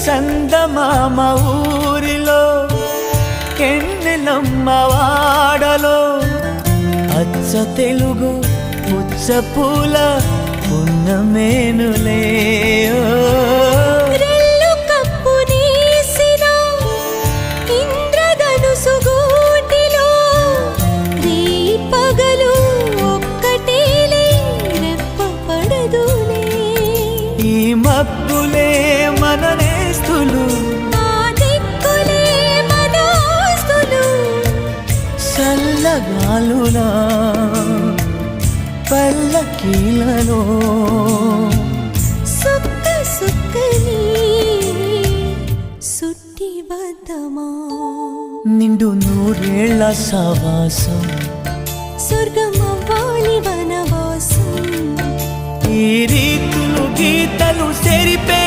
సందమామ ఊరిలో కెన్నెలమ్మ వాడలో అచ్చ తెలుగు పుచ్చ పూల పున్నమేనులే మబ్బులే మన నేస్తులు చల్లగాలులా పల్లకీలలో సుక్క సుక్కని సుట్టి వద్దమా నిండు నూరేళ్ల సవాసం స్వర్గమవ్వాలి వనవాసం ఈ రీతులు గీతలు సెరిపే